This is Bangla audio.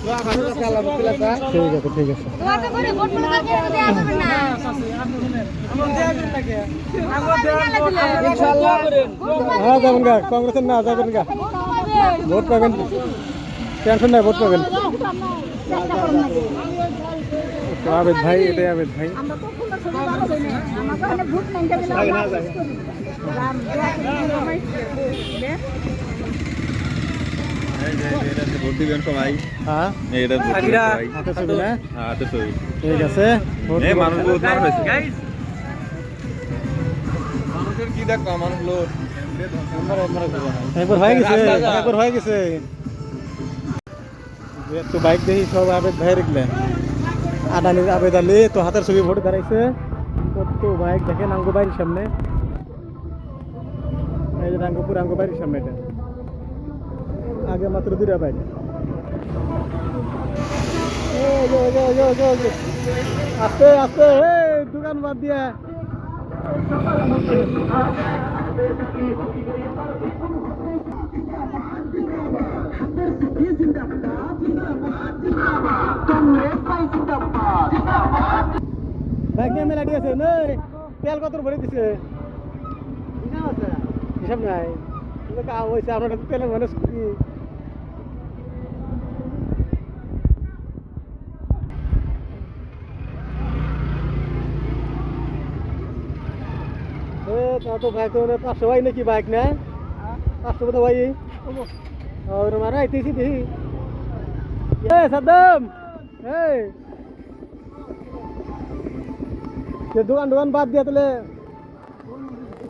ঠিক আছে ঠিক আছে হ্যাঁ যাবেন গা কংগ্রেসের না যাবেন গা ভোট পাবেন টেনশন নাই ভোট পাবেন আবেদ ভাই এটাই আবেদ ভাই ভোট দিবেন সবাই হ্যাঁ ঠিক আছে কি দেখো মানুষগুলো একবার হয়ে গেছে একবার হয়ে গেছে তো বাইক দেখি সব আবেদ ভাই রেখলেন আদানির আবেদ আলী তো হাতের ছবি ভোট দাঁড়াইছে কত বাইক দেখে নাঙ্গো বাড়ির সামনে এই যে রাঙ্গপুর আঙ্গো বাড়ির সামনে এটা আগে মাত্র দুটা বাইক আস্তে আস্তে দোকান বাদ দিয়া বাইক নিয়ে মেলা দিয়েছে তেল কত ভরে দিছে হিসাব নাই হয়েছে আপনার তেলের মানে তো ভাই তো 500 ভাই নাকি বাইক না 500 কোথা ভাই और मारा इतनी थी ये सद्दाम ये दुकान बात दिया तले